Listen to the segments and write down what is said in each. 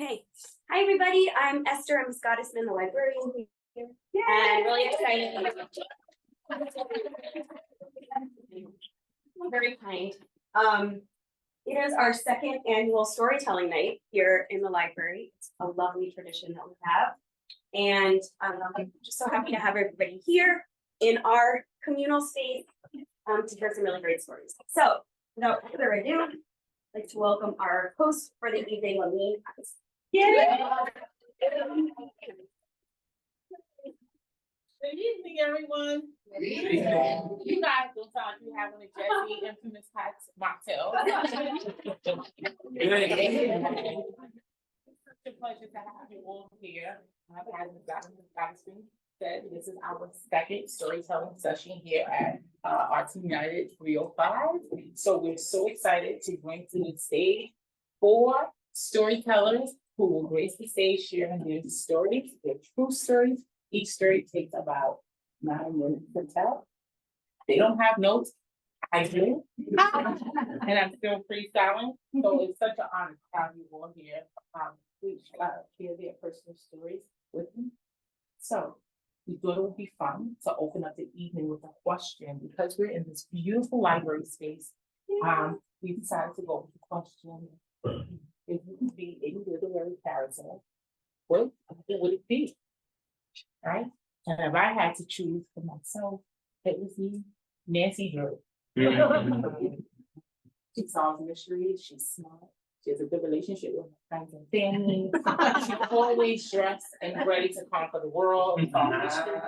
Okay. Hi, everybody. I'm Esther. I'm Scott Gottesman, the librarian here. And really excited. Very kind. It is our second annual storytelling night here in the library. It's a lovely tradition that we have. And I'm just so happy to have everybody here in our communal space to hear some really great stories. So without further ado, I'd like to welcome our host for the evening, Lamine. Yeah. Good evening, everyone. Good evening. You guys don't sound like you having a Jesse infamous mocktail. It's such a pleasure to have you all here. As Gottesman said, this is our second storytelling session here at Arts United 305. So we're so excited to bring to the stage 4 storytellers who will grace the stage sharing their stories, their true stories. Each story takes about 9 minutes to tell. They don't have notes. I do. And I'm still freestyling. So it's such an honor to have you all here. Please share their personal stories with me. So we thought it would be fun to open up the evening with a question because we're in this beautiful library space. We decided to go with the question. If you could be any literary character, what would it be? Right? And if I had to choose for myself, it would be Nancy Drew. She solves mysteries, she's smart, she has a good relationship with her friends and family. She's always dressed and ready to conquer the world and solve mysteries.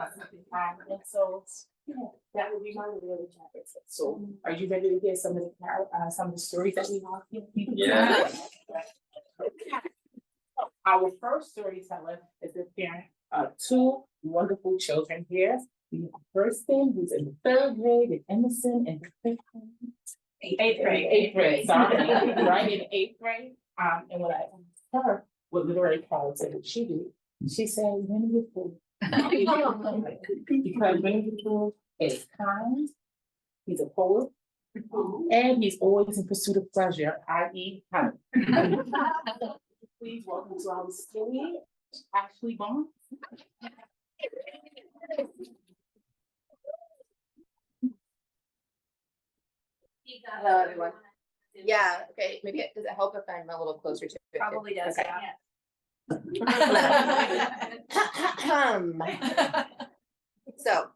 And so, yeah, that would be my literary character. So, are you ready to hear some of the stories that we have here? Yeah. Our first storyteller is the parent of 2 wonderful children here. We have Kirsten, who's in the 3rd grade, and Emerson in the 5th grade. 8th grade, sorry, right, in 8th grade. And when I asked her what literary character did she do, she said, Winnie the Pooh. Because Winnie the Pooh is kind, he's a poet, and he's always in pursuit of pleasure, i.e. honey. Please welcome to our story, Ashley Bond. Hello, everyone. Yeah, okay, maybe does it help if I'm a little closer to it? Probably does. Okay. Yeah. So,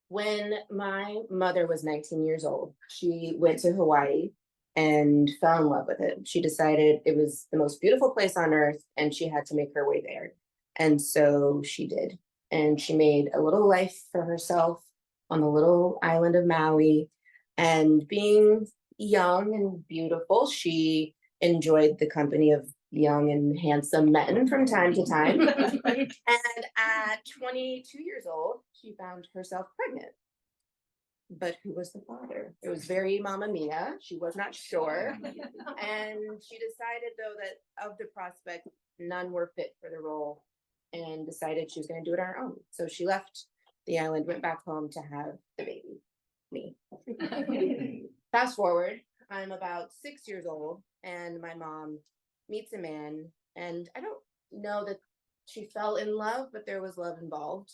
when my mother was 19 years old, she went to Hawaii and fell in love with it. She decided it was the most beautiful place on earth and she had to make her way there. And so she did. And she made a little life for herself on the little island of Maui. And being young and beautiful, she enjoyed the company of young and handsome men from time to time. And at 22 years old, she found herself pregnant. But who was the father? It was very Mamma Mia. She was not sure. And she decided, though, that of the prospect, none were fit for the role and decided she was going to do it on her own. So she left the island, went back home to have the baby, me. Fast forward, I'm about 6 years old and my mom meets a man, and I don't know that she fell in love, but there was love involved.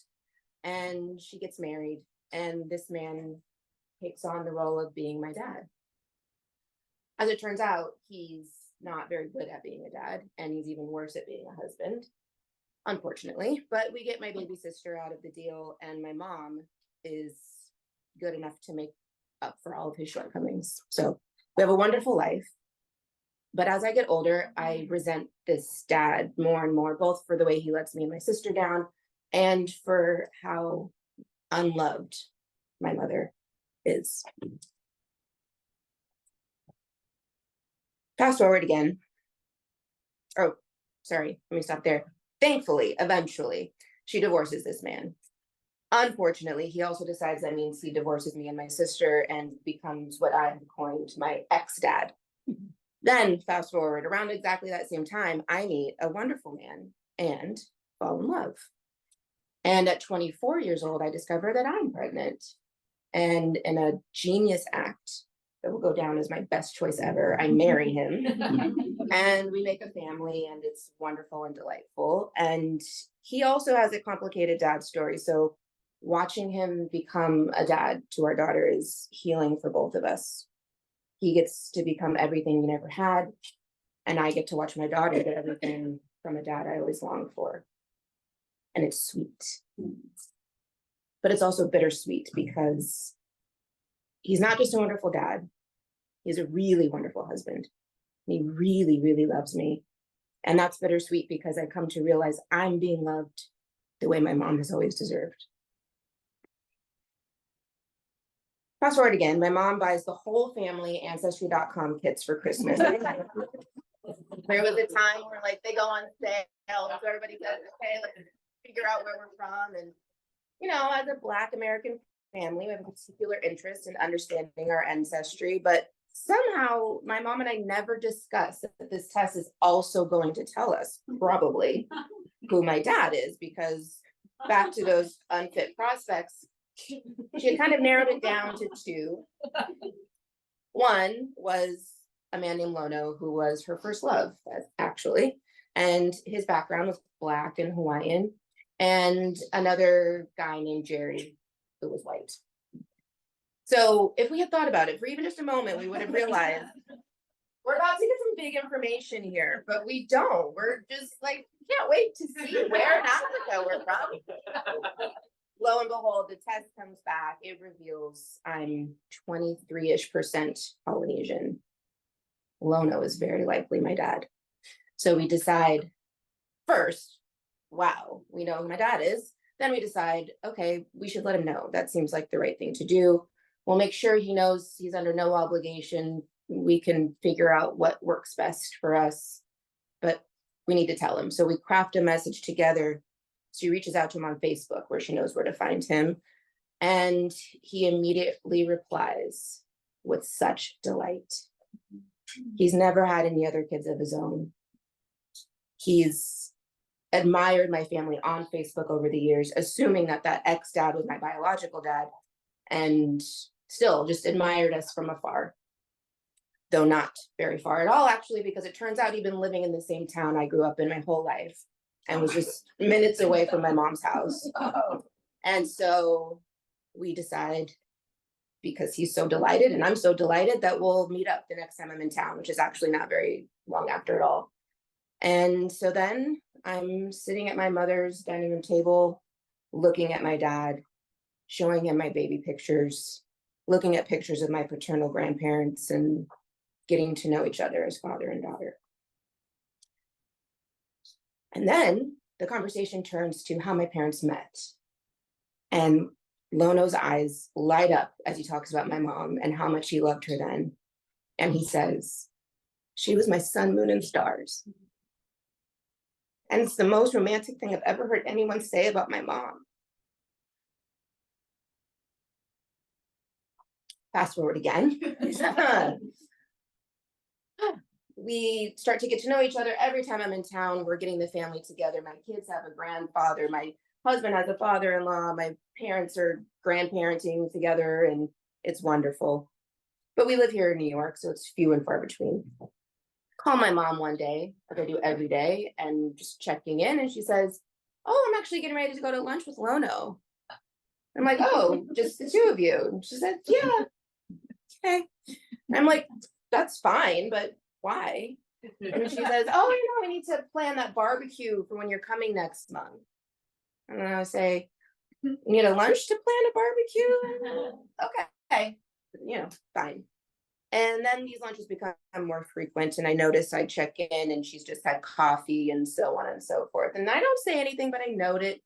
And she gets married, and this man takes on the role of being my dad. As it turns out, he's not very good at being a dad, and he's even worse at being a husband, unfortunately. But we get my baby sister out of the deal, and my mom is good enough to make up for all of his shortcomings. So we have a wonderful life. But as I get older, I resent this dad more and more, both for the way he lets me and my sister down and for how unloved my mother is. Fast forward again. Oh, sorry, let me stop there. Thankfully, eventually, she divorces this man. Unfortunately, he also decides that means he divorces me and my sister and becomes what I've coined my ex-dad. Then, fast forward, around exactly that same time, I meet a wonderful man and fall in love. And at 24 years old, I discover that I'm pregnant. And in a genius act that will go down as my best choice ever. I marry him and we make a family, and it's wonderful and delightful. And he also has a complicated dad story. So watching him become a dad to our daughter is healing for both of us. He gets to become everything he never had, and I get to watch my daughter get everything from a dad I always longed for. And it's sweet. But it's also bittersweet because he's not just a wonderful dad, he's a really wonderful husband. He really, really loves me. And that's bittersweet because I come to realize I'm being loved the way my mom has always deserved. Fast forward again, my mom buys the whole family Ancestry.com kits for Christmas. There was a time where like they go on sale, so everybody says, okay, let's figure out where we're from. And, you know, as a Black American family, we have a particular interest in understanding our ancestry, but somehow my mom and I never discussed that this test is also going to tell us probably who my dad is, because back to those unfit prospects, she had kind of narrowed it down to two. One was a man named Lono, who was her first love, actually, and his background was Black and Hawaiian, and another guy named Jerry, who was white. So if we had thought about it for even just a moment, we would have realized we're about to get some big information here, but we don't. We're just like, can't wait to see where in Africa we're from. Lo and behold, the test comes back. It reveals I'm 23-ish% Polynesian. Lono is very likely my dad. So we decide first, wow, we know who my dad is. Then we decide, okay, we should let him know. That seems like the right thing to do. We'll make sure he knows he's under no obligation. We can figure out what works best for us, but we need to tell him. So we craft a message together. She reaches out to him on Facebook where she knows where to find him. And he immediately replies with such delight. He's never had any other kids of his own. He's admired my family on Facebook over the years, assuming that that ex-dad was my biological dad, and still just admired us from afar. Though not very far at all, actually, because it turns out he'd been living in the same town I grew up in my whole life and was just minutes away from my mom's house. And so we decide, because he's so delighted and I'm so delighted, that we'll meet up the next time I'm in town, which is actually not very long after at all. And so then I'm sitting at my mother's dining room table, looking at my dad, showing him my baby pictures, looking at pictures of my paternal grandparents, and getting to know each other as father and daughter. And then the conversation turns to how my parents met. And Lono's eyes light up as he talks about my mom and how much he loved her then. And he says, she was my sun, moon, and stars. And it's the most romantic thing I've ever heard anyone say about my mom. Fast forward again. We start to get to know each other. Every time I'm in town, we're getting the family together. My kids have a grandfather. My husband has a father-in-law. My parents are grandparenting together, and it's wonderful. But we live here in New York, so it's few and far between. Call my mom one day, like I do every day, and just checking in, and she says, oh, I'm actually getting ready to go to lunch with Lono. I'm like, oh, just the two of you? And she said, yeah, okay. And I'm like, that's fine, but why? And she says, oh, you know, we need to plan that barbecue for when you're coming next month. And then I say, you need a lunch to plan a barbecue? Okay, you know, fine. And then these lunches become more frequent, and I notice I check in and she's just had coffee and so on and so forth. And I don't say anything, but I note it.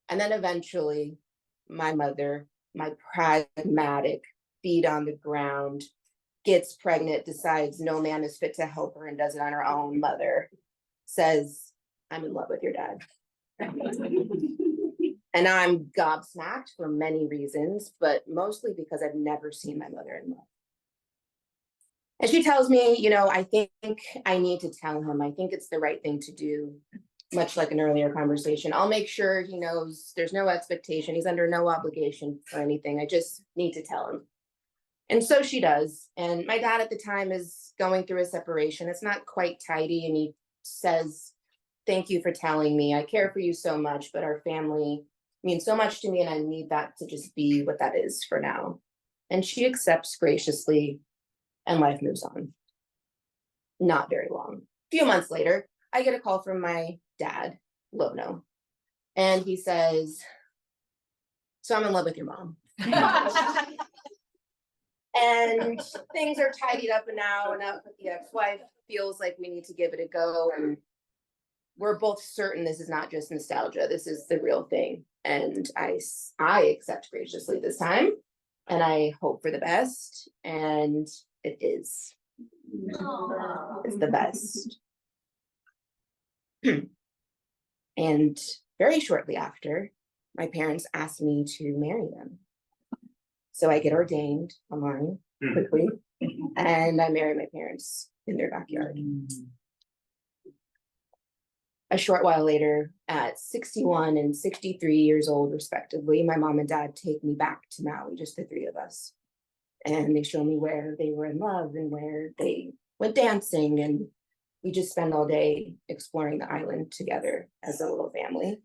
And then eventually my mother, my pragmatic, feet on the ground, gets pregnant, decides no man is fit to help her and does it on her own, mother says, I'm in love with your dad. And I'm gobsmacked for many reasons, but mostly because I've never seen my mother-in-law. And she tells me, you know, I think I need to tell him. I think it's the right thing to do, much like an earlier conversation. I'll make sure he knows there's no expectation. He's under no obligation for anything. I just need to tell him. And so she does. And my dad at the time is going through a separation. It's not quite tidy. And he says, thank you for telling me. I care for you so much, but our family means so much to me. And I need that to just be what that is for now. And she accepts graciously, and life moves on. Not very long. A few months later, I get a call from my dad, Lono. And he says, so I'm in love with your mom. And things are tidied up now, and the ex-wife feels like we need to give it a go. And we're both certain this is not just nostalgia. This is the real thing. And I accept graciously this time. And I hope for the best. And it is. Aww. It's the best. And very shortly after, my parents asked me to marry them. So I get ordained online quickly, and I marry my parents in their backyard. A short while later, at 61 and 63 years old, respectively, my mom and dad take me back to Maui, just the three of us. And they show me where they were in love and where they went dancing. And we just spend all day exploring the island together as a little family.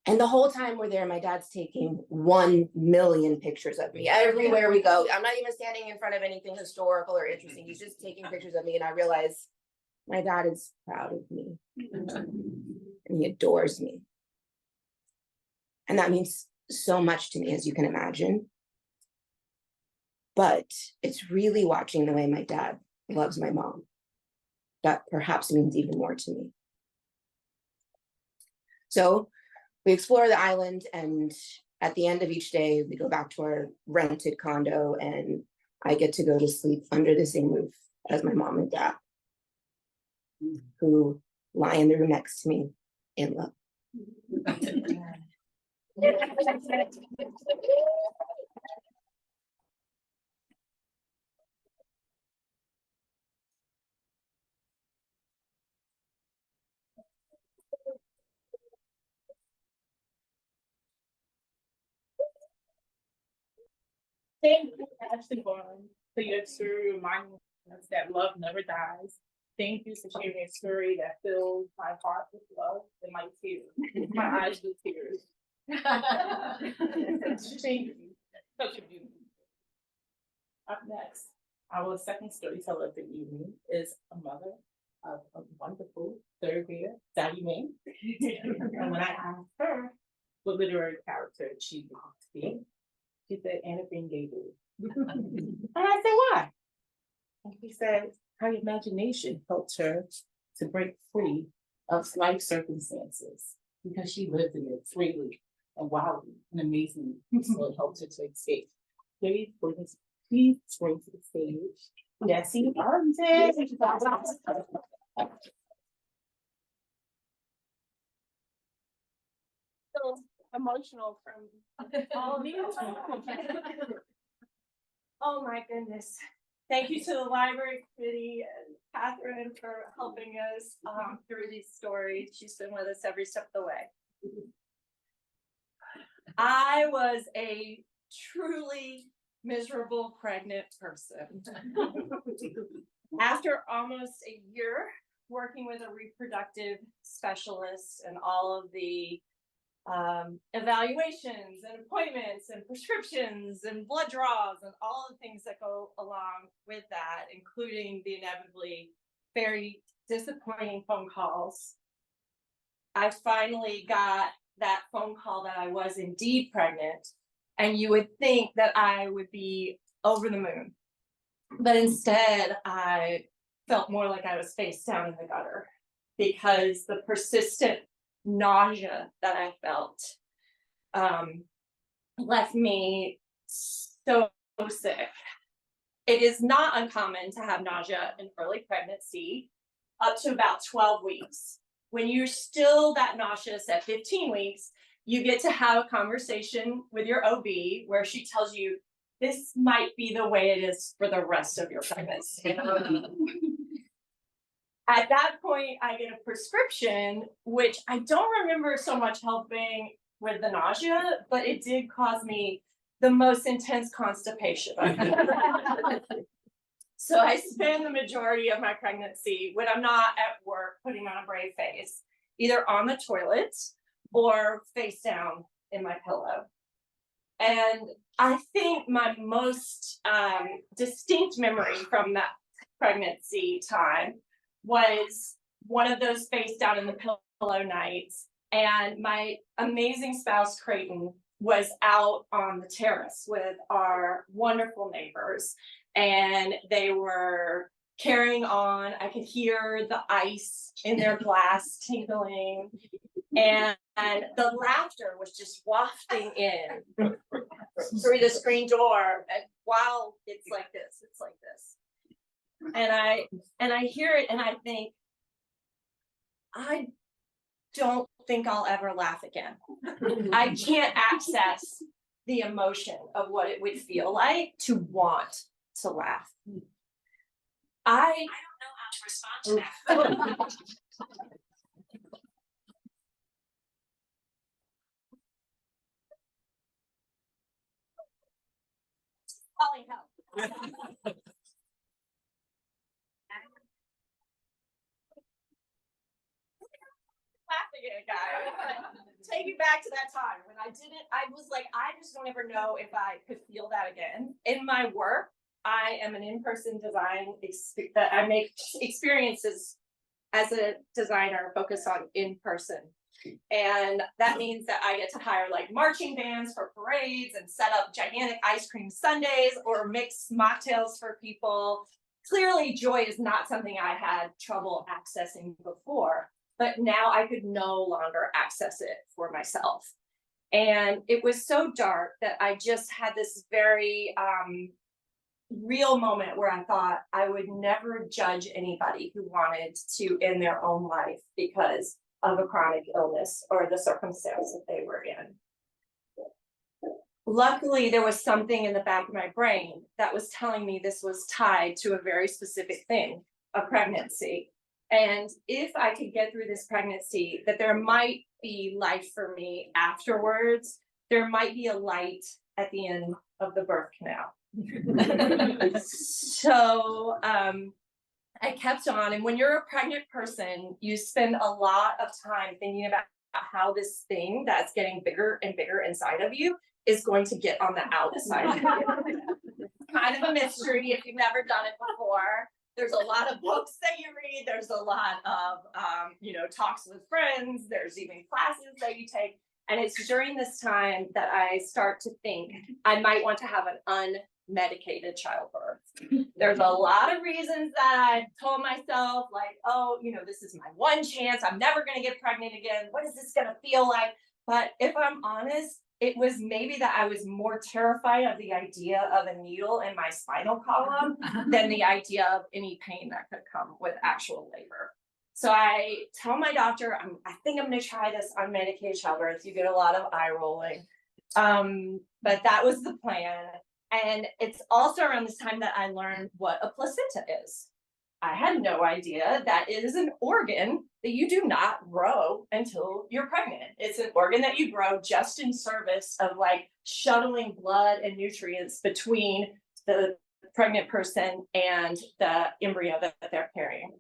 And the whole time we're there, my dad's taking 1 million pictures of me everywhere we go. I'm not even standing in front of anything historical or interesting. He's just taking pictures of me. And I realize my dad is proud of me. And he adores me. And that means so much to me, as you can imagine. But it's really watching the way my dad loves my mom that perhaps means even more to me. So we explore the island, and at the end of each day, we go back to our rented condo, and I get to go to sleep under the same roof as my mom and dad, who lie in the room next to me in love. Thank you, Ashley Vaughn, for your story reminding us that love never dies. Thank you for sharing a story that fills my heart with love and my tears, my eyes with tears. Thank you. Such a beautiful. Up next, our second storyteller of the evening is a mother of a wonderful third grader, Daddy May. And when I asked her what literary character she wanted to be, she said Anna Green Gables. And I said, why? And he said, her imagination helped her to break free of life circumstances because she lived in it freely and wildly and amazingly. So it helped her to escape. Please bring to the stage Jessie Armstead. So emotional from all of you. Oh my goodness. Thank you to the library committee and Catherine for helping us through these stories. She's been with us every step of the way. I was a truly miserable pregnant person. After almost a year working with a reproductive specialist and all of the evaluations and appointments and prescriptions and blood draws and all the things that go along with that, including the inevitably very disappointing phone calls, I finally got that phone call that I was indeed pregnant, and you would think that I would be over the moon. But instead, I felt more like I was face down in the gutter because the persistent nausea that I felt left me so sick. It is not uncommon to have nausea in early pregnancy up to about 12 weeks. When you're still that nauseous at 15 weeks, you get to have a conversation with your OB where she tells you this might be the way it is for the rest of your pregnancy. At that point, I get a prescription, which I don't remember so much helping with the nausea, but it did cause me the most intense constipation. So I spend the majority of my pregnancy when I'm not at work putting on a brave face, either on the toilet or face down in my pillow. And I think my most distinct memory from that pregnancy time was one of those face down in the pillow nights. And my amazing spouse, Creighton, was out on the terrace with our wonderful neighbors. And they were carrying on. I could hear the ice in their glass tinkling. And the laughter was just wafting in through the screen door. And while it's like this. And I hear it and I think, I don't think I'll ever laugh again. I can't access the emotion of what it would feel like to want to laugh. I don't know how to respond to that. Calling help. Laughing at it, guys. Take me back to that time when I was like, I just don't ever know if I could feel that again. In my work, I am an in-person design, I make experiences as a designer focus on in-person. And that means that I get to hire like marching bands for parades and set up gigantic ice cream sundaes or mix mocktails for people. Clearly, joy is not something I had trouble accessing before, but now I could no longer access it for myself. And it was so dark that I just had this very real moment where I thought I would never judge anybody who wanted to end their own life because of a chronic illness or the circumstance that they were in. Luckily, there was something in the back of my brain that was telling me this was tied to a very specific thing, a pregnancy. And if I could get through this pregnancy, that there might be life for me afterwards. There might be a light at the end of the birth canal. So I kept on. And when you're a pregnant person, you spend a lot of time thinking about how this thing that's getting bigger and bigger inside of you is going to get on the outside of you. Kind of a mystery if you've never done it before. There's a lot of books that you read. There's a lot of, talks with friends. There's even classes that you take. And it's during this time that I start to think I might want to have an unmedicated childbirth. There's a lot of reasons that I told myself, like, oh, this is my one chance. I'm never going to get pregnant again. What is this going to feel like? But if I'm honest, it was maybe that I was more terrified of the idea of a needle in my spinal column than the idea of any pain that could come with actual labor. So I tell my doctor, I think I'm going to try this unmedicated childbirth. You get a lot of eye rolling. But that was the plan. And it's also around this time that I learned what a placenta is. I had no idea that it is an organ that you do not grow until you're pregnant. It's an organ that you grow just in service of like shuttling blood and nutrients between the pregnant person and the embryo that they're carrying.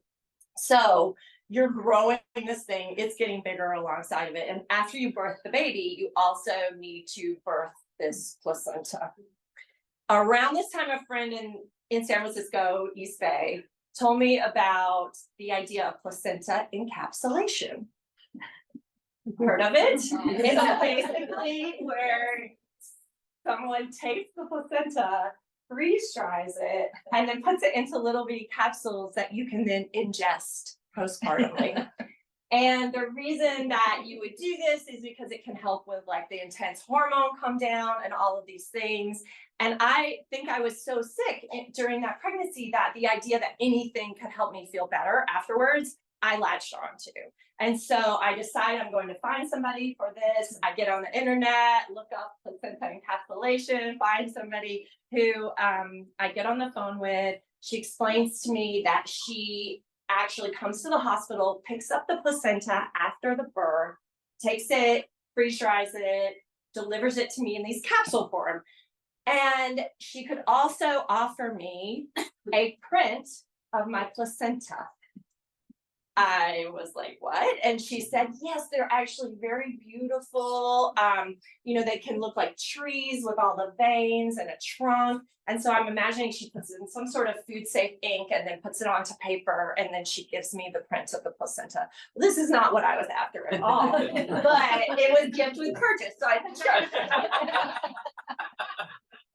So you're growing this thing, it's getting bigger alongside of it. And after you birth the baby, you also need to birth this placenta. Around this time, a friend in San Francisco, East Bay, told me about the idea of placenta encapsulation. Heard of it? It's basically where someone takes the placenta, freeze dries it, and then puts it into little bitty capsules that you can then ingest postpartumly. And the reason that you would do this is because it can help with like the intense hormone come down and all of these things. And I think I was so sick during that pregnancy that the idea that anything could help me feel better afterwards, I latched on to. And so I decided I'm going to find somebody for this. I get on the internet, look up placenta encapsulation, find somebody who I get on the phone with. She explains to me that she actually comes to the hospital, picks up the placenta after the birth, takes it, freeze dries it, delivers it to me in these capsule form. And she could also offer me a print of my placenta. I was like, what? And she said, yes, they're actually very beautiful. They can look like trees with all the veins and a trunk. And so I'm imagining she puts it in some sort of food safe ink and then puts it onto paper, and then she gives me the print of the placenta. Well, this is not what I was after at all, but it was gift with purchase. So I said, sure.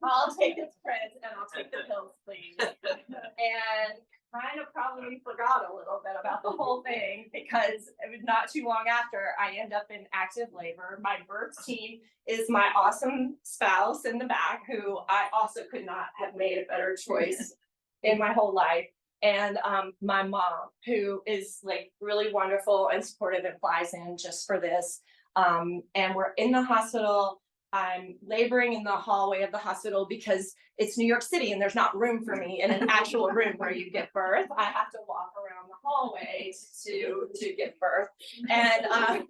I'll take this print and I'll take the pills, please. And kind of probably forgot a little bit about the whole thing, because it was not too long after I end up in active labor. My birth team is my awesome spouse in the back, who I also could not have made a better choice in my whole life. And my mom, who is like really wonderful and supportive and flies in just for this. And we're in the hospital. I'm laboring in the hallway of the hospital because it's New York City and there's not room for me in an actual room where you give birth. I have to walk around the hallway to give birth. And after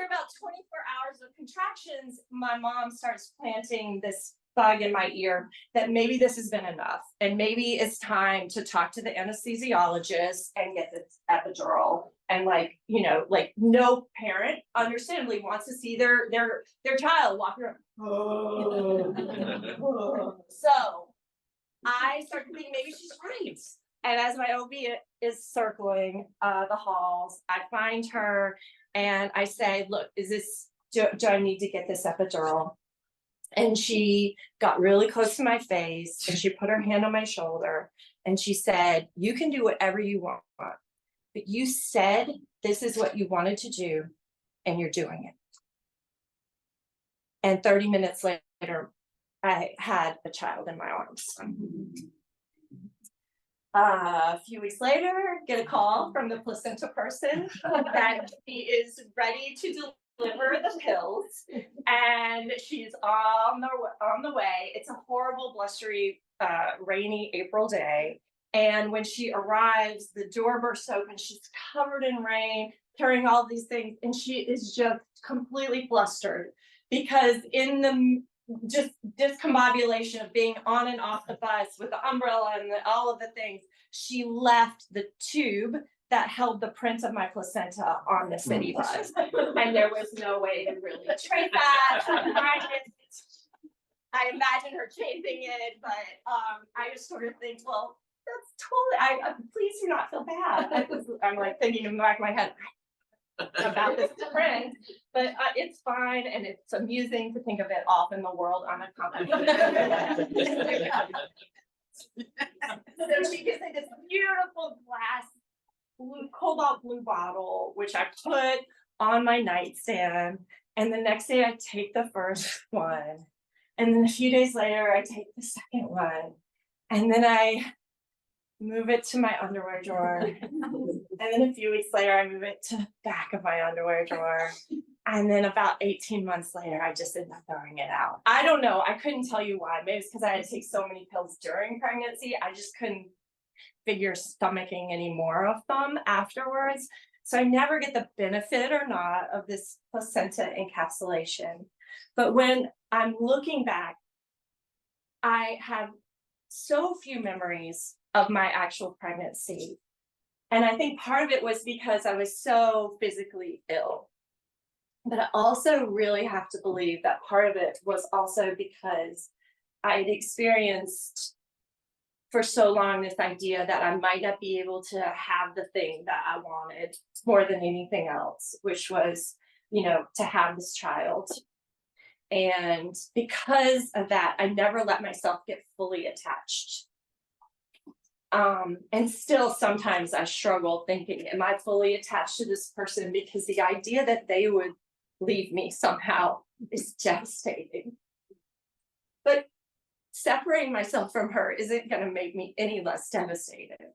about 24 hours of contractions, my mom starts planting this bug in my ear that maybe this has been enough. And maybe it's time to talk to the anesthesiologist and get this epidural. And no parent understandably wants to see their child walk around. So I started thinking maybe she's right. And as my OB is circling the halls, I find her and I say, look, do I need to get this epidural? And she got really close to my face and she put her hand on my shoulder and she said, you can do whatever you want, but you said this is what you wanted to do and you're doing it. And 30 minutes later, I had a child in my arms. A few weeks later, get a call from the placenta person that she is ready to deliver the pills, and she's on the way. It's a horrible, blustery, rainy April day. And when she arrives, the door bursts open. She's covered in rain, carrying all these things, and she is just completely flustered because in the just discombobulation of being on and off the bus with the umbrella and all of the things, she left the tube that held the print of my placenta on the city bus. And there was no way to really trace that. I imagine her chasing it, but I just sort of think, well, that's totally, please do not feel bad. I'm like thinking in the back of my head about this print, but it's fine, and it's amusing to think of it off in the world on a company. So she gives me this beautiful glass cobalt blue bottle, which I put on my nightstand, and the next day I take the first one, and then a few days later I take the second one, and then I move it to my underwear drawer. And then a few weeks later, I move it to the back of my underwear drawer. And then about 18 months later, I just end up throwing it out. I don't know. I couldn't tell you why. Maybe it's because I had to take so many pills during pregnancy. I just couldn't figure stomaching any more of them afterwards. So I never get the benefit or not of this placenta encapsulation. But when I'm looking back, I have so few memories of my actual pregnancy. And I think part of it was because I was so physically ill. But I also really have to believe that part of it was also because I had experienced for so long this idea that I might not be able to have the thing that I wanted more than anything else, which was, to have this child. And because of that, I never let myself get fully attached. And still sometimes I struggle thinking, am I fully attached to this person? Because the idea that they would leave me somehow is devastating. But separating myself from her isn't going to make me any less devastated.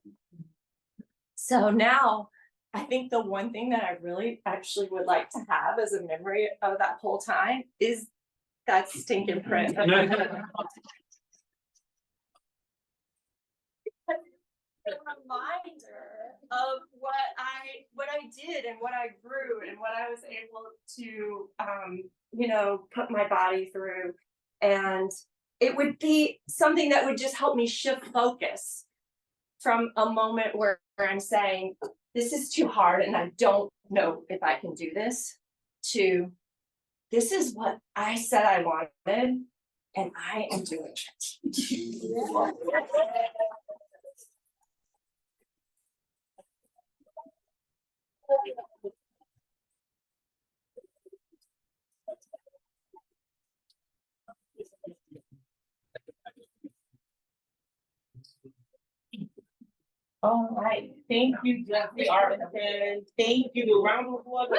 So now I think the one thing that I really actually would like to have as a memory of that whole time is that stinking print. A reminder of what I did and what I grew and what I was able to put my body through. And it would be something that would just help me shift focus from a moment where I'm saying, this is too hard and I don't know if I can do this, to this is what I said I wanted and I am doing it. All right, thank you, Jeffrey Arlington. Thank you. Round of applause.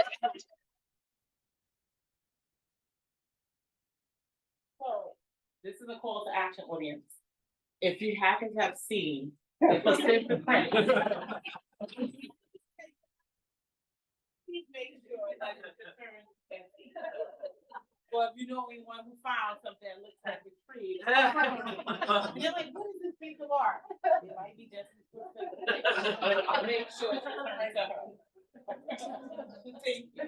So, this is a call to action, audience. If you happen to have seen the Pacific print, please make sure that it's determined. Well, if you know anyone who found something that looks like a tree, you're like, what is this piece of art? It might be just. I'll make sure it's returned to her. Thank you.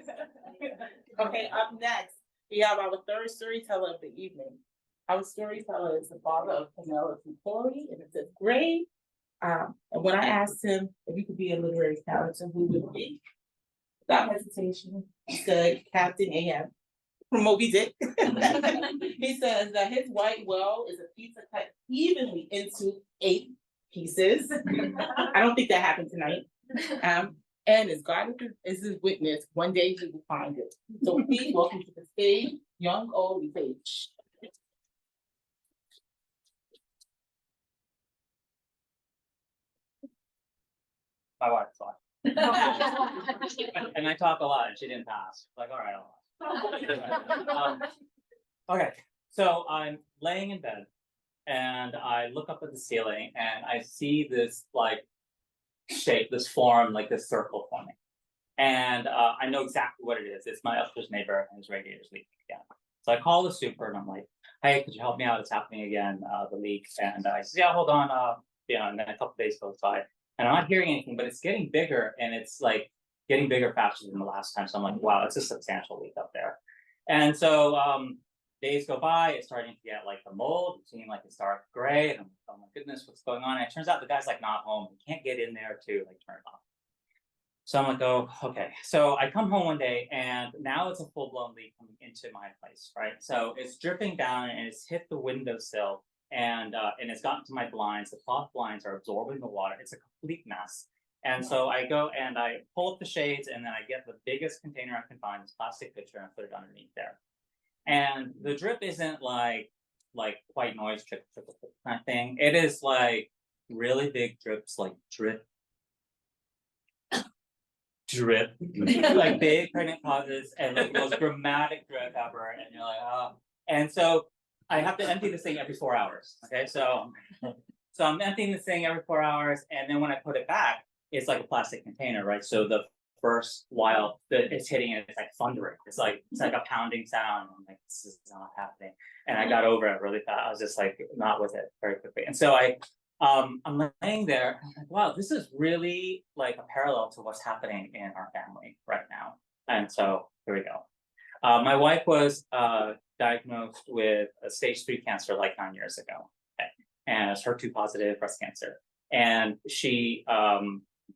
Okay, up next, we have our third storyteller of the evening. Our storyteller is the father of Penelope Corey in the fifth grade. And when I asked him if he could be a literary character, who would it be? Without hesitation, he said Captain AM from Moby Dick. He says that his white whale is a pizza cut evenly into 8 pieces. I don't think that happened tonight. And as God is his witness, one day he will find it. So please welcome to the stage, young old Page. My wife's on. And I talk a lot and she didn't pass. Like, all right, I'll pass. Okay, so I'm laying in bed and I look up at the ceiling and I see this like shape, this form, like this circle forming. And I know exactly what it is. It's my upstairs neighbor and his radiator's leaking again. So I call the super and I'm like, hey, could you help me out? It's happening again, the leak. And I said, yeah, hold on. And then a couple days goes by. And I'm not hearing anything, but it's getting bigger and it's like getting bigger faster than the last time. So I'm like, wow, it's a substantial leak up there. And so days go by, it's starting to get like the mold, it's seeing like it's dark gray. And I'm like, oh my goodness, what's going on? And it turns out the guy's like not home. He can't get in there to like turn it off. So I'm like, oh, okay. So I come home one day and now it's a full-blown leak coming into my place, right? So it's dripping down and it's hit the windowsill. And it's gotten to my blinds. The cloth blinds are absorbing the water. It's a complete mess. And so I go and I pull up the shades and then I get the biggest container I can find, this plastic pitcher, and I put it underneath there. And the drip isn't like white noise trickle kind of thing. It is like really big drips, like drip, drip, like big pregnant pauses and like the most dramatic drip ever. And you're like, oh. And so I have to empty this thing every 4 hours. Okay, so I'm emptying this thing every 4 hours, and then when I put it back, it's like a plastic container, right? So the first while that it's hitting it, it's like thundering. It's like a pounding sound. I'm like, this is not happening. And I got over it really fast. I was just like not with it very quickly. And so I'm laying there, I'm like, wow, this is really like a parallel to what's happening in our family right now. And so here we go. My wife was diagnosed with a stage 3 cancer like 9 years ago. Okay. And it's HER2 positive breast cancer. And she,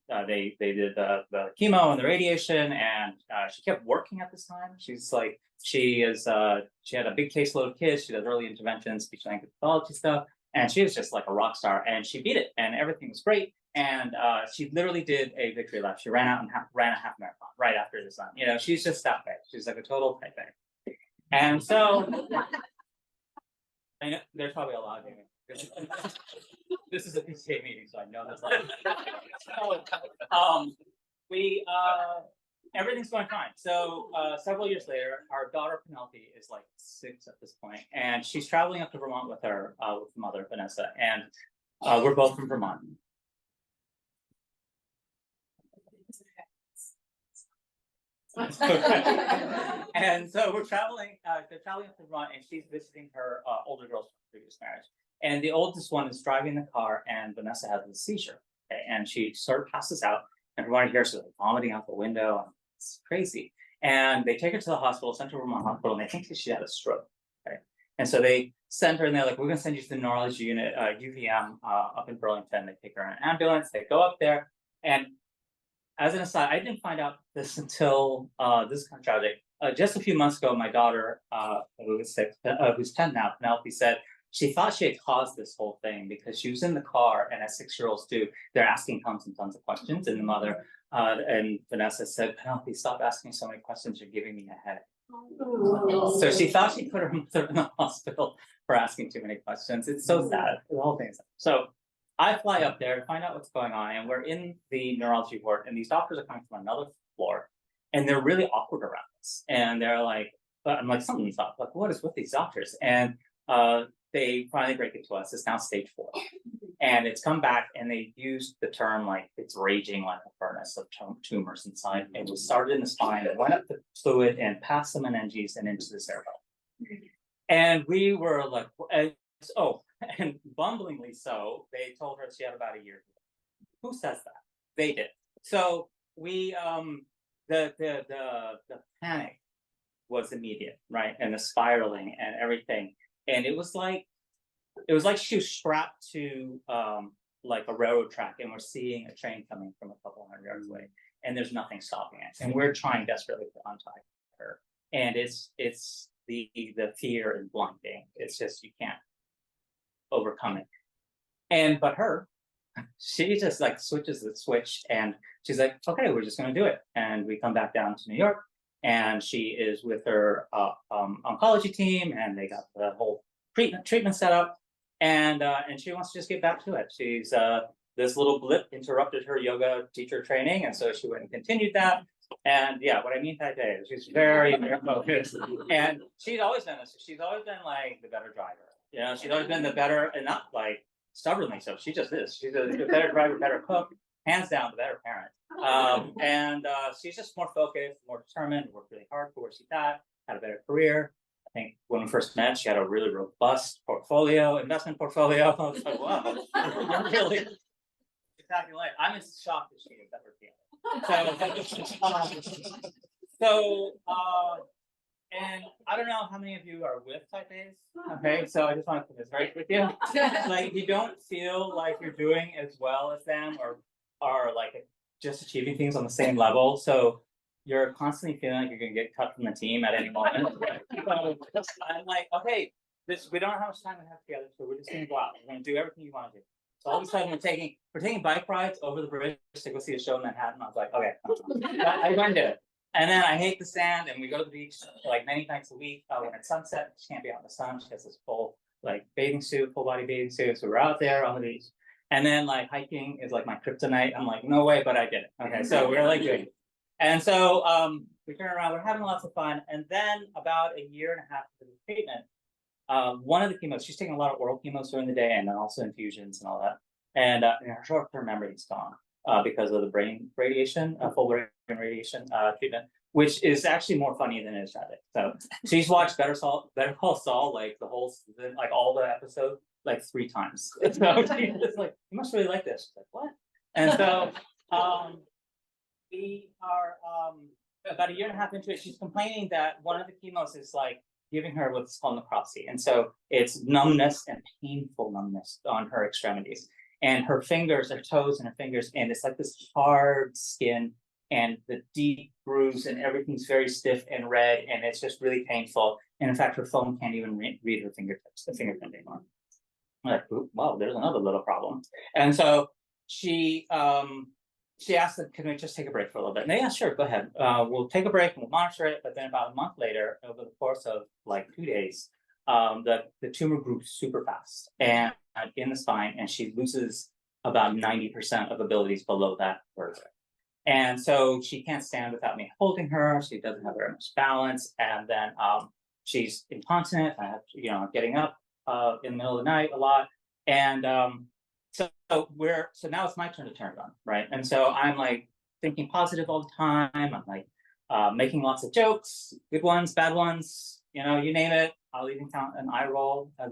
they did the chemo and the radiation, and she kept working at this time. She's like, she had a big caseload of kids. She does early interventions, speech language pathology stuff. And she was just like a rock star, and she beat it, and everything was great. And she literally did a victory lap. She ran out and ran a half marathon right after this time. You know, she's just that big. She's like a total type A. And so, I know there's probably a lot of you. This is a PTA meeting, so I know that's like. So, everything's going fine. So several years later, our daughter Penelope is like 6 at this point, and she's traveling up to Vermont with her mother Vanessa, and we're both from Vermont. And so we're traveling. They're traveling up to Vermont, and she's visiting her older girls from previous marriage. And the oldest one is driving the car, and Vanessa has a seizure. Okay? And she sort of passes out, and from what I hear, she's like vomiting out the window. And it's crazy. And they take her to the hospital, Central Vermont Hospital, and they think that she had a stroke. Okay? And so they send her, and they're like, we're gonna send you to the neurology unit, UVM, up in Burlington. They take her in an ambulance, they go up there. And as an aside, I didn't find out this until, this is kind of tragic. Just a few months ago, my daughter, who was 6, who's 10 now, Penelope, said she thought she had caused this whole thing because she was in the car, and as 6-year-olds do, they're asking tons and tons of questions. And the mother, and Vanessa said, Penelope, stop asking so many questions, you're giving me a headache. So she thought she put her mother in the hospital for asking too many questions. It's so sad. The whole thing is sad. So I fly up there to find out what's going on, and we're in the neurology ward, and these doctors are coming from another floor, and they're really awkward around us. And they're like, I'm like, something's up. Like, what is with these doctors? And they finally break it to us. It's now stage 4. And it's come back, and they used the term like it's raging like a furnace of tumors inside. It was started in the spine, and went up the fluid and past the meninges and into the cerebellum. And we were like, and bumblingly so, they told her she had about a year. Who says that? They did. So we, the panic was immediate, right? And the spiraling and everything. And it was like she was strapped to like a railroad track, and we're seeing a train coming from a couple hundred yards away, and there's nothing stopping it. And we're trying desperately to untie her. And it's the fear and blinding. It's just, you can't overcome it. But her, she just like switches the switch, and she's like, okay, we're just gonna do it. And we come back down to New York, and she is with her oncology team, and they got the whole treatment set up, and she wants to just get back to it. She's this little blip interrupted her yoga teacher training, and so she went and continued that. And yeah, what I mean that day is she's very, very focused, and she's always been this. She's always been like the better driver. You know, she's always been the better, and not like stubbornly so. She just is. She's a better driver, better cook, hands down, the better parent. And she's just more focused, more determined, worked really hard for where she's at, had a better career. I think when we first met, she had a really robust investment portfolio. I was like, wow, really exactly like. I'm as shocked as she is ever been. And I don't know how many of you are with type A's. Okay, so I just want to put this right with you. Like, you don't feel like you're doing as well as them, or are like just achieving things on the same level. So you're constantly feeling like you're gonna get cut from the team at any moment. So I'm like, okay, we don't know how much time we have together, so we're just gonna go out. We're gonna do everything you want to do. So all of a sudden we're taking bike rides over the bridge to go see a show in Manhattan. I was like, okay, I went to it. And then I hate the sand, and we go to the beach like many nights a week. When it's sunset, she can't be out in the sun. She has this full like bathing suit, full body bathing suit. So we're out there on the beach. And then like hiking is like my kryptonite. I'm like, no way, but I did it. Okay, so we're like doing it. And so we turn around, we're having lots of fun. And then about a year and a half into the treatment, one of the chemos, she's taking a lot of oral chemos during the day, and then also infusions and all that. And her short-term memory is gone because of the brain radiation, full brain radiation treatment, which is actually more funny than it is tragic. So she's watched Better Call Saul, like the whole season, like all the episodes, like 3 times. So she's just like, you must really like this. She's like, what? And so we are about a year and a half into it. She's complaining that one of the chemos is like giving her what's called necropsy. And so it's numbness and painful numbness on her extremities. And her fingers, her toes and her fingers, and it's like this hard skin, and the deep grooves, and everything's very stiff and red, and it's just really painful. And in fact, her phone can't even read her fingertips, the fingerprint anymore. I'm like, wow, there's another little problem. And so she asked them, can we just take a break for a little bit? And they, yeah, sure, go ahead. We'll take a break and we'll monitor it. But then about a month later, over the course of like 2 days, the tumor grew super fast and in the spine, and she loses about 90% of abilities below that vertebrae. And so she can't stand without me holding her. She doesn't have very much balance, and then she's incontinent. I have, getting up in the middle of the night a lot, and so now it's my turn to turn it on, right? And so I'm like thinking positive all the time. I'm like making lots of jokes, good ones, bad ones, you name it. I'll even count an eye roll in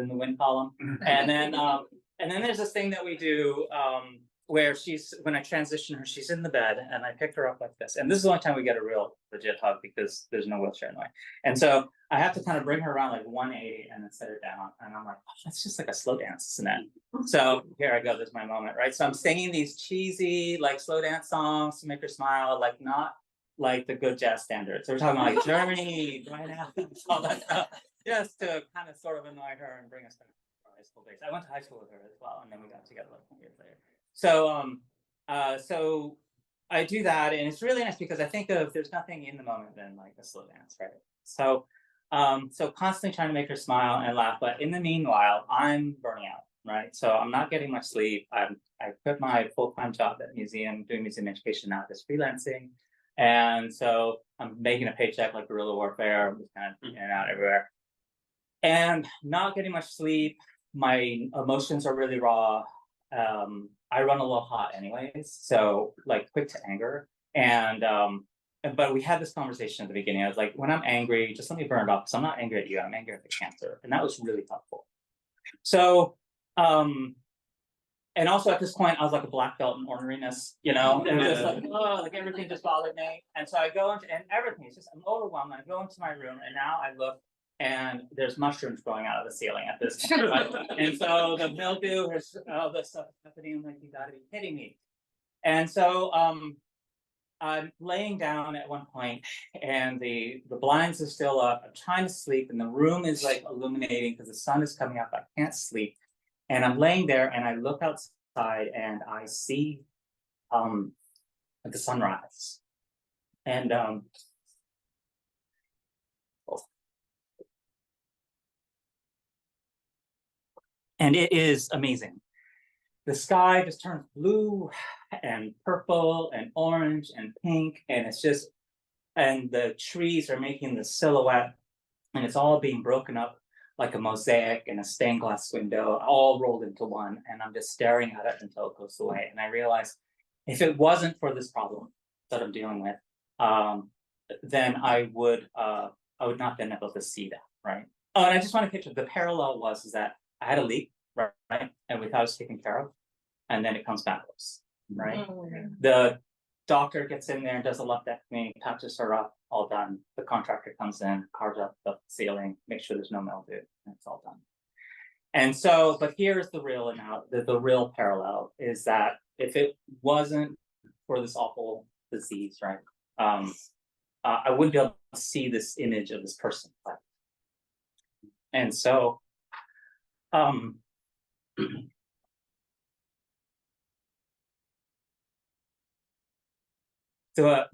the win column. And then there's this thing that we do where when I transition her, she's in the bed and I pick her up like this. And this is the only time we get a real legit hug because there's no wheelchair in the way. And so I have to kind of bring her around like 180 and then set her down. And I'm like, oh, that's just like a slow dance, isn't it? So here I go, this is my moment, right? So I'm singing these cheesy like slow dance songs to make her smile, like not like the good jazz standards. So we're talking like Journey, right now, all that stuff, just to kind of sort of annoy her and bring us back to our high school days. I went to high school with her as well, and then we got together like 20 years later. So I do that, and it's really nice because I think of there's nothing in the moment than like a slow dance, right? So constantly trying to make her smile and laugh, but in the meanwhile, I'm burning out, right? So I'm not getting much sleep. I quit my full-time job at museum, doing museum education now, just freelancing, and so I'm making a paycheck like guerrilla warfare. I'm just kind of in and out everywhere, and not getting much sleep. My emotions are really raw. I run a little hot anyways, so like quick to anger. But we had this conversation at the beginning. I was like, when I'm angry, just let me burn it off. So I'm not angry at you, I'm angry at the cancer. And that was really helpful. So, and also at this point, I was like a black belt in orneriness, you know, and just like, oh, like everything just bothered me. And so I go into, and everything, it's just, I'm overwhelmed. I go into my room and now I look and there's mushrooms growing out of the ceiling at this point. Right? And so the mildew, all this stuff is happening. I'm like, you gotta be kidding me. And so I'm laying down at one point and the blinds are still up. I'm trying to sleep and the room is like illuminating because the sun is coming up. I can't sleep. And I'm laying there and I look outside and I see the sunrise. And it is amazing. The sky just turns blue and purple and orange and pink, and it's just, and the trees are making the silhouette, and it's all being broken up like a mosaic in a stained glass window, all rolled into one, and I'm just staring at it until it goes away. And I realized if it wasn't for this problem that I'm dealing with, then I would not have been able to see that, right? Oh, and I just want to picture the parallel is that I had a leak, right? And we thought it was taken care of, and then it comes backwards, right? Mm-hmm. The doctor gets in there and does a lumpectomy, touches her up, all done. The contractor comes in, carves up the ceiling, makes sure there's no mildew, and it's all done. And so, but here's the real parallel is that if it wasn't for this awful disease, right, I wouldn't be able to see this image of this person. And so, the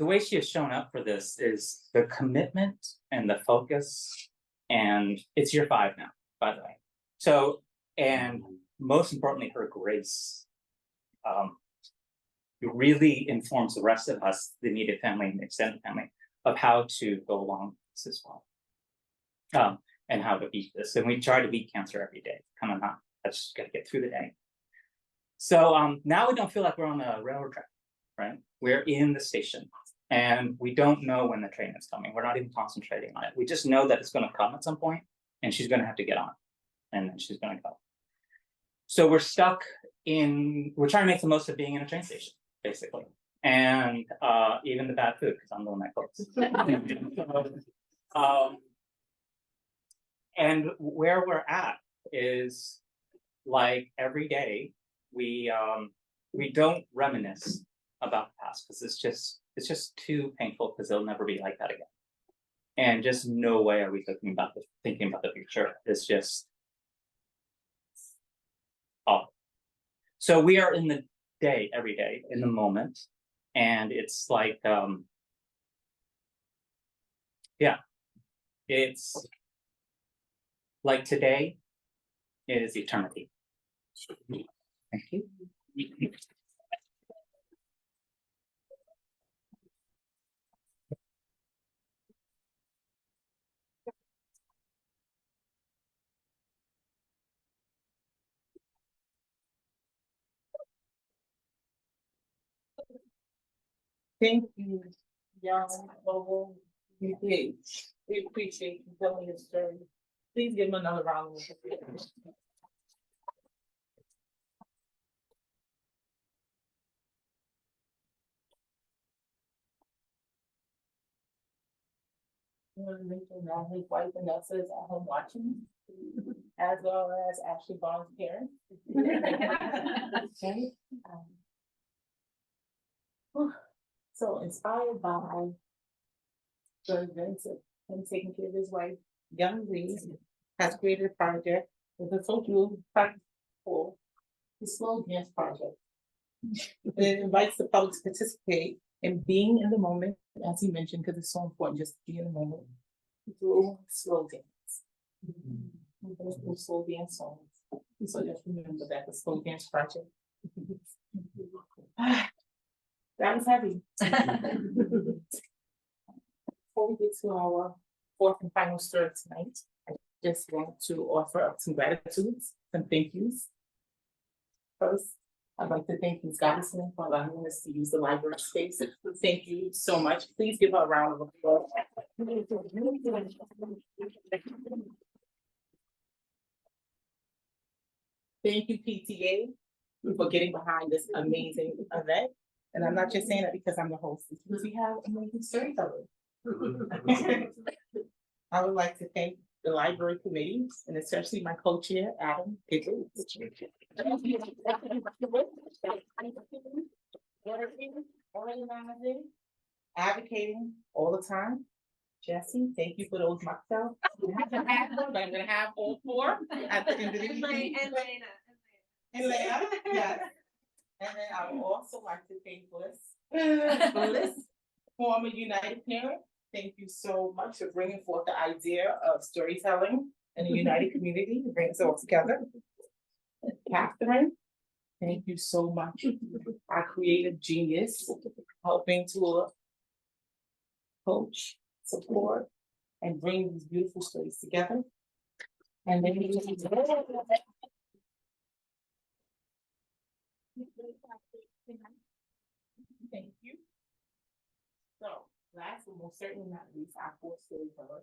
way she has shown up for this is the commitment and the focus, and it's year 5 now, by the way. So, and most importantly, her grace. It really informs the rest of us, the immediate family and the extended family, of how to go along with this as well, and how to beat this. And we try to beat cancer every day. Come on, I just got to get through the day. So now we don't feel like we're on the railroad track, right? We're in the station, and we don't know when the train is coming. We're not even concentrating on it. We just know that it's going to come at some point, and she's going to have to get on, and then she's going to go. So we're stuck we're trying to make the most of being in a train station, basically. And even the bad food, because I'm the one that cooks. And where we're at is like every day we don't reminisce about the past because it's just too painful because it'll never be like that again. And just no way are we thinking about the future. It's just awful. So we are in the day, every day, in the moment, and it's like it's like today is eternity. Thank you. Thank you, young Oval. We appreciate you telling your story. Please give him another round of applause. want to mention that his wife Vanessa is at home watching, as well as Ashley Bond's parents. Okay. So inspired by the events of him taking care of his wife, Young Lee has created a project with a social practice for the slow dance project. It invites the public to participate in being in the moment, as he mentioned, because it's so important just to be in the moment. Through slow dance. Through slow dance songs. So just remember that the slow dance project. That was heavy. Before we get to our fourth and final story tonight, I just want to offer up some gratitudes, some thank yous. First, I'd like to thank Ms. Goddison for allowing us to use the library space. Thank you so much. Please give her a round of applause. Thank you, PTA, for getting behind this amazing event. And I'm not just saying that because I'm the host, it's because we have amazing storytellers. I would like to thank the library committee and especially my co-chair, Adam Pickles. Organizing, advocating all the time. Jesse, thank you for those mocktails. I have to have one, but I'm gonna have all four at the end of the evening. And Leia, yes. And then I would also like to thank Bliss, former United parent. Thank you so much for bringing forth the idea of storytelling in a united community to bring us all together. Catherine, thank you so much. Our creative genius, helping to coach, support, and bring these beautiful stories together. And then thank you. So, last but most certainly not least, our fourth storyteller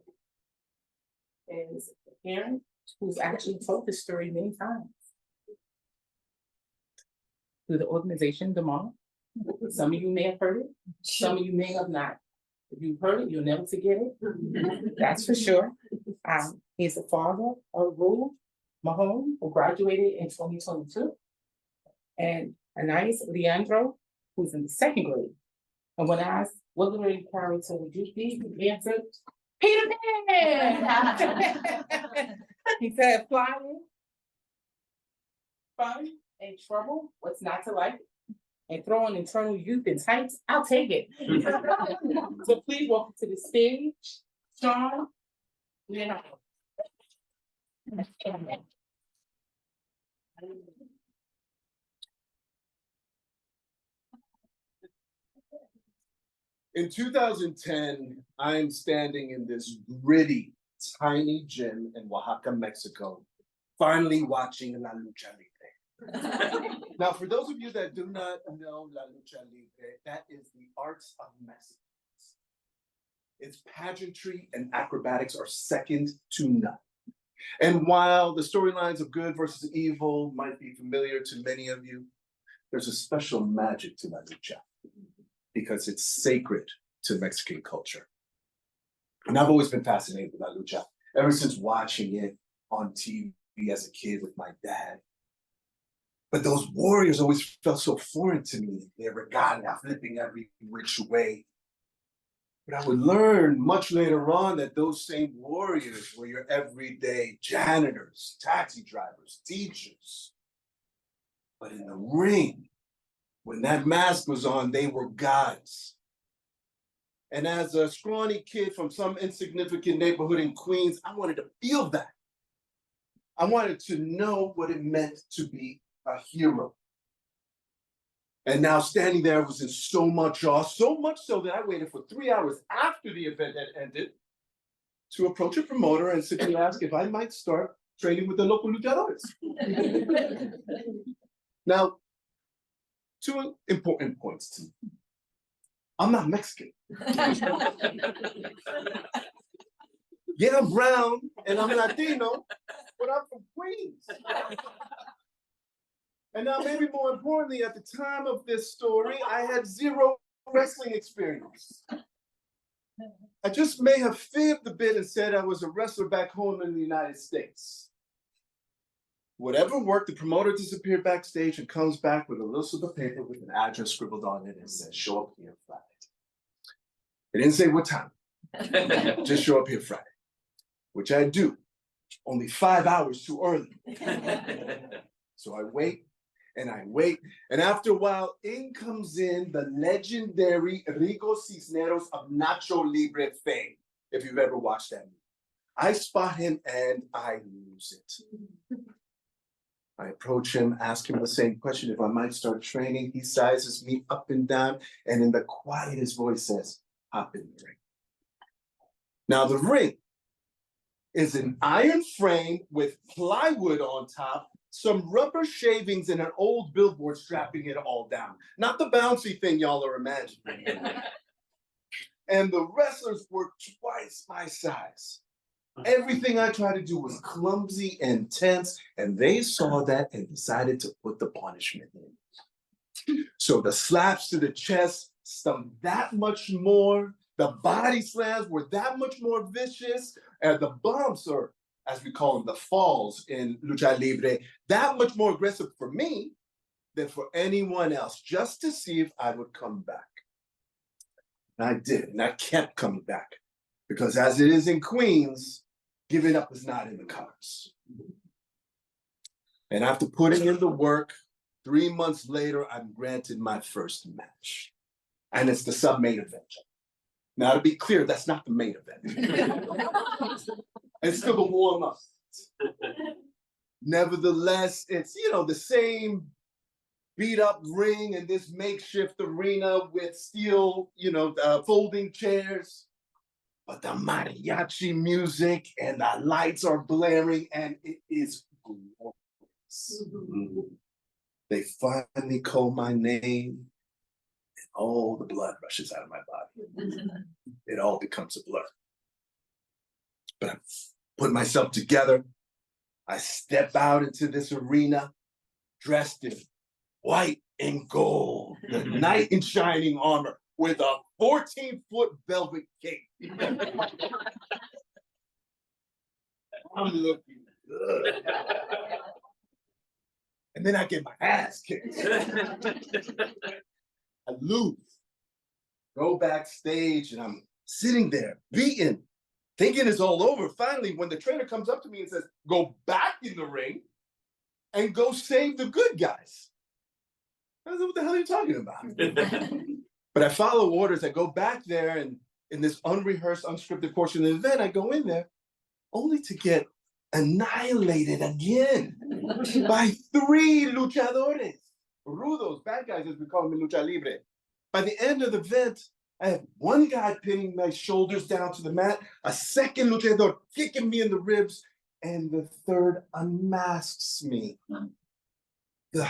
is Karen, who's actually told this story many times. Through the organization, the Moth. Some of you may have heard it, some of you may have not. If you've heard it, you'll never forget it. That's for sure. He's the father of Rue Mahone, who graduated in 2022. And Anais Leandro, who's in the second grade. And when asked, what literary character would you be? He answered, Peter Pan! He said, flying, fun, and trouble, what's not to like? And throwing internal youth in tights, I'll take it. So please welcome to the stage, Sean Leonardo. In 2010, I'm standing in this gritty, tiny gym in Oaxaca, Mexico, finally watching La Lucha Libre. Now, for those of you that do not know La Lucha Libre, that is the arts of Mexicans. Its pageantry and acrobatics are second to none. And while the storylines of good versus evil might be familiar to many of you, there's a special magic to La Lucha, because it's sacred to Mexican culture. And I've always been fascinated with La Lucha, ever since watching it on TV as a kid with my dad. But those warriors always felt so foreign to me. Their regalia flipping every which way. But I would learn much later on that those same warriors were your everyday janitors, taxi drivers, teachers. But in the ring, when that mask was on, they were gods. And as a scrawny kid from some insignificant neighborhood in Queens, I wanted to feel that. I wanted to know what it meant to be a hero. And now standing there was in so much awe, so much so that I waited for 3 hours after the event had ended to approach a promoter and simply ask if I might start training with the local luchadores. Now, two important points to me. I'm not Mexican. Yeah, I'm brown and I'm Latino, but I'm from Queens. And now, maybe more importantly, at the time of this story, I had zero wrestling experience. I just may have fibbed a bit and said I was a wrestler back home in the United States. Whatever worked, the promoter disappeared backstage and comes back with a little slip of paper with an address scribbled on it and says, show up here Friday. It didn't say what time, just show up here Friday, which I do, only 5 hours too early. So I wait, and after a while, in comes the legendary Rico Cisneros of Nacho Libre fame, if you've ever watched that movie. I spot him and I lose it. I approach him, ask him the same question, if I might start training. He sizes me up and down, and in the quietest voice says, hop in the ring. Now the ring is an iron frame with plywood on top, some rubber shavings, and an old billboard strapping it all down. Not the bouncy thing y'all are imagining. And the wrestlers were twice my size. Everything I tried to do was clumsy and tense, and they saw that and decided to put the punishment in. So the slaps to the chest stung that much more, the body slams were that much more vicious, and the bumps, or as we call them, the falls in Lucha Libre, that much more aggressive for me than for anyone else, just to see if I would come back. And I did, and I kept coming back, because as it is in Queens, giving up is not in the cards. And after putting in the work, 3 months later, I'm granted my first match. And it's the sub-main event. Now, to be clear, that's not the main event. It's still the warm-up. Nevertheless, it's, the same beat-up ring in this makeshift arena with steel, folding chairs. But the mariachi music and the lights are blaring, and it is glorious. They finally call my name, and all the blood rushes out of my body. It all becomes a blur. But I put myself together. I step out into this arena, dressed in white and gold, the knight in shining armor, with a 14-foot velvet cape. I'm looking good. And then I get my ass kicked. I lose. Go backstage, and I'm sitting there, beaten, thinking it's all over. Finally, when the trainer comes up to me and says, go back in the ring and go save the good guys. I said, what the hell are you talking about? But I follow orders. I go back there, and in this unrehearsed, unscripted portion of the event, I go in there only to get annihilated again by 3 luchadores. Rudos, bad guys, as we call them in Lucha Libre. By the end of the event, I have one guy pinning my shoulders down to the mat, a second luchador kicking me in the ribs, and the third unmasks me. The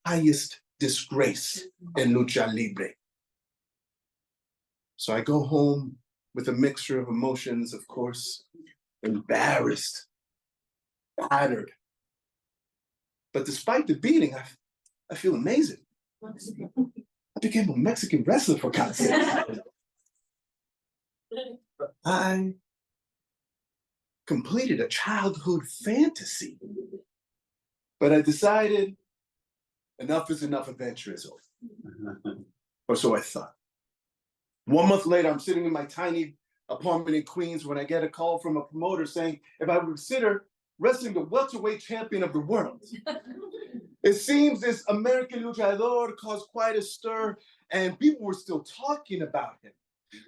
highest disgrace in Lucha Libre. So I go home with a mixture of emotions, of course, embarrassed, battered. But despite the beating, I feel amazing. I became a Mexican wrestler, for God's sake. I completed a childhood fantasy. But I decided enough is enough, adventure is over. Or so I thought. 1 month later, I'm sitting in my tiny apartment in Queens when I get a call from a promoter saying if I would consider wrestling the welterweight champion of the world. It seems this American luchador caused quite a stir, and people were still talking about him.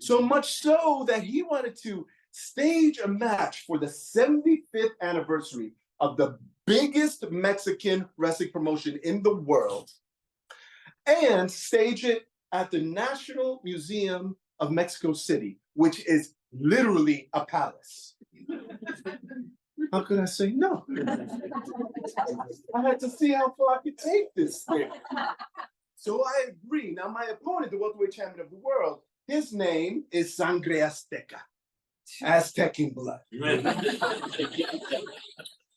So much so that he wanted to stage a match for the 75th anniversary of the biggest Mexican wrestling promotion in the world, and stage it at the National Museum of Mexico City, which is literally a palace. How could I say no? I had to see how far I could take this thing. So I agree. Now, my opponent, the welterweight champion of the world, his name is Sangre Azteca, Aztec in blood.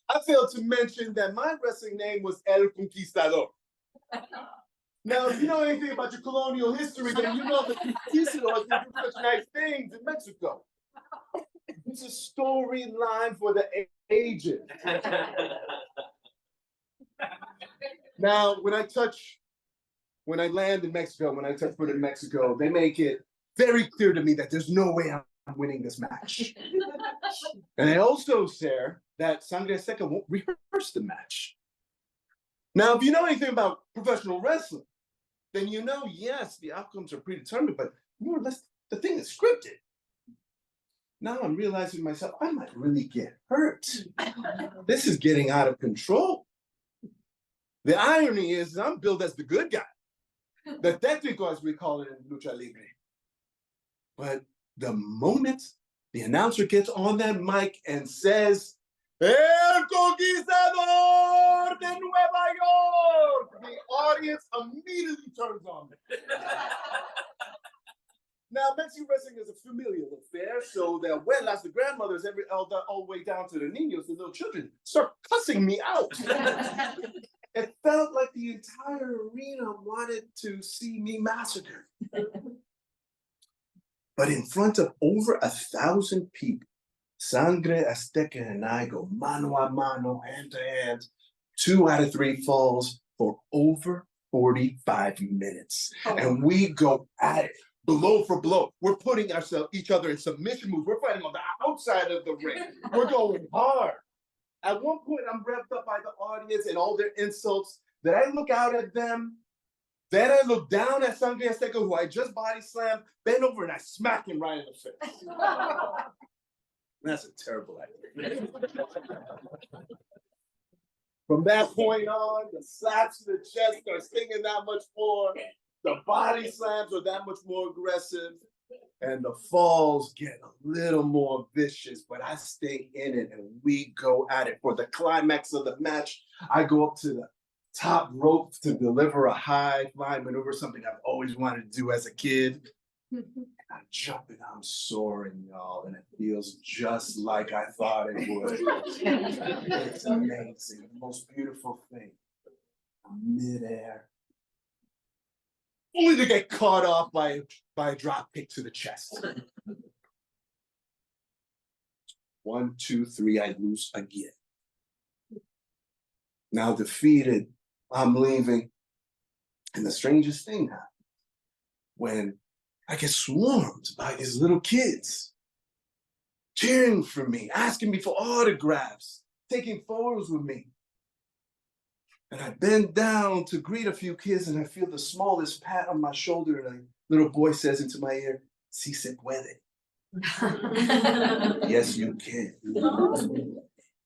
I failed to mention that my wrestling name was El Conquistador. Now, if you know anything about your colonial history, then you know that conquistadors did such nice things in Mexico. It's a storyline for the ages. Now, when I land in Mexico, when I touch foot in Mexico, they make it very clear to me that there's no way I'm winning this match. And they also share that Sangre Azteca won't rehearse the match. Now, if you know anything about professional wrestling, then you know, yes, the outcomes are predetermined, but more or less the thing is scripted. Now I'm realizing to myself, I might really get hurt. This is getting out of control. The irony is I'm billed as the good guy, the técnico, as we call it in lucha libre. But the moment the announcer gets on that mic and says, El Conquistador de Nueva York, the audience immediately turns on me. Now, Mexican wrestling is a familial affair, so the abuelas, the grandmothers, every elder, all the way down to the niños, the little children, start cussing me out. It felt like the entire arena wanted to see me massacred. But in front of over 1,000 people, Sangre Azteca and I go mano a mano, hand to hand, 2 out of 3 falls for over 45 minutes. And we go at it, blow for blow. We're putting each other in submission moves. We're fighting on the outside of the ring. We're going hard. At one point, I'm revved up by the audience and all their insults. That I look out at them. Then I look down at Sangre Azteca, who I just body slammed, bend over, and I smack him right in the face. That's a terrible idea. From that point on, the slaps to the chest are stinging that much more. The body slams are that much more aggressive. And the falls get a little more vicious, but I stay in it and we go at it. For the climax of the match, I go up to the top rope to deliver a high flying maneuver, something I've always wanted to do as a kid. And I'm jumping, I'm soaring, y'all, and it feels just like I thought it would. It's amazing, the most beautiful thing. I'm midair. Only to get caught off by a drop kick to the chest. 1, 2, 3, I lose again. Now defeated, I'm leaving. And the strangest thing happened when I get swarmed by these little kids cheering for me, asking me for autographs, taking photos with me. And I bend down to greet a few kids and I feel the smallest pat on my shoulder and a little boy says into my ear, "Si se puede." Yes, you can.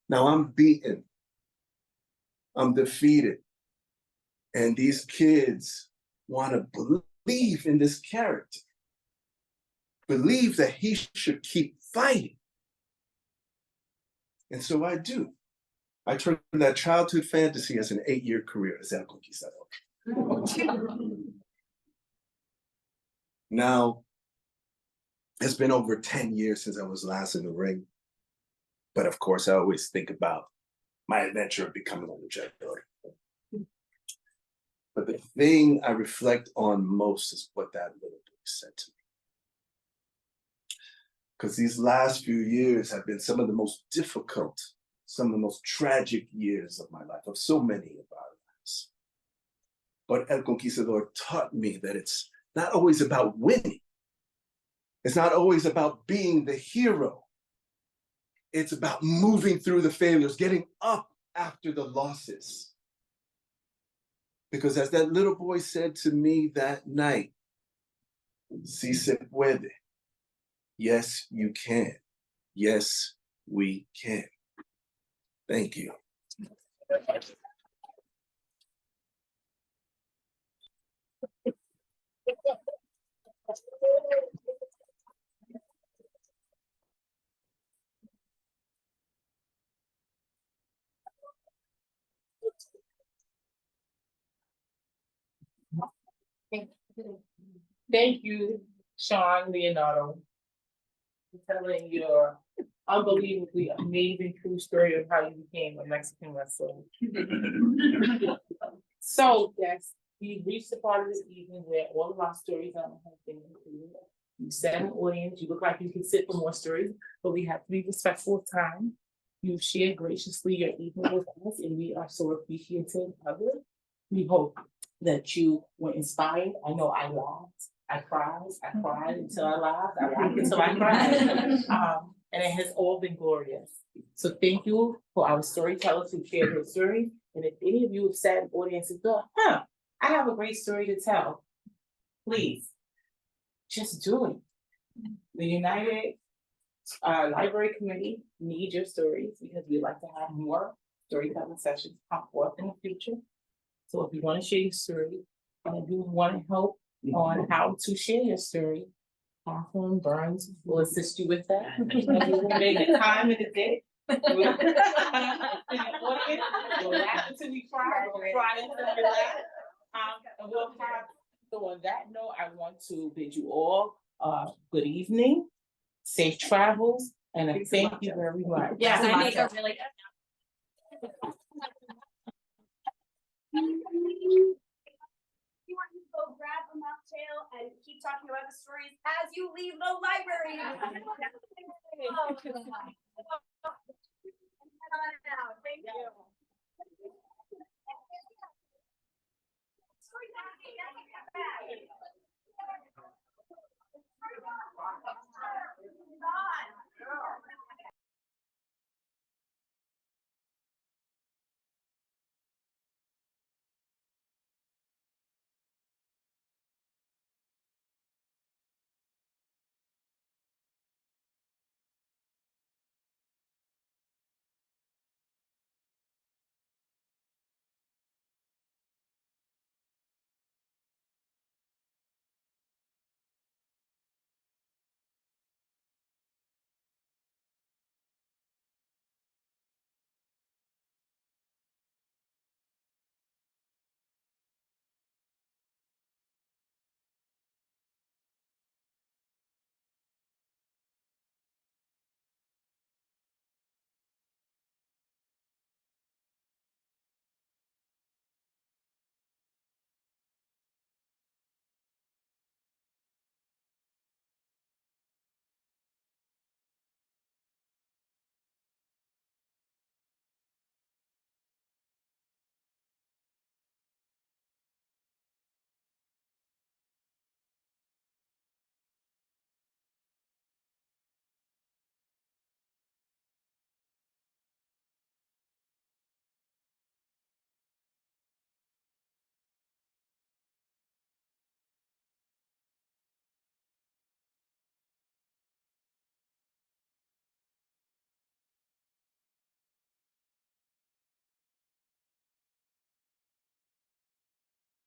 Now I'm beaten. I'm defeated. And these kids want to believe in this character. Believe that he should keep fighting. And so I do. I turned that childhood fantasy as an 8-year career as El Conquistador. Now, it's been over 10 years since I was last in the ring. But of course, I always think about my adventure of becoming a luchador. But the thing I reflect on most is what that little boy said to me. Because these last few years have been some of the most difficult, some of the most tragic years of my life, of so many of our lives. But El Conquistador taught me that it's not always about winning. It's not always about being the hero. It's about moving through the failures, getting up after the losses. Because as that little boy said to me that night, "Si se puede." Yes, you can. Yes, we can. Thank you. Thank you, Sean Leonardo, for telling your unbelievably amazing true story of how you became a Mexican wrestler. So, yes, we reached the part of this evening where all of our stories have been included. You set an audience, you look like you can sit for more stories, but we have to be respectful of time. You've shared graciously your evening with us, and we are so appreciative of it. We hope that you were inspired. I know I laughed, I cried until I laughed until I cried. And it has all been glorious. So thank you for our storytellers who shared their stories. And if any of you have sat in the audience and thought, I have a great story to tell, please, just do it. The United Library Committee need your stories because we like to have more storytelling sessions come forth in the future. So if you want to share your story and if you want to help on how to share your story, Catherine Burns will assist you with that. And we will make a time in the day. We'll laugh until we cry, we'll cry until we laugh. And we'll have, so on that note, I want to bid you all good evening, safe travels, and a thank you very much. Yeah, I make a really. You want to go grab a mocktail and keep talking about the stories as you leave the library.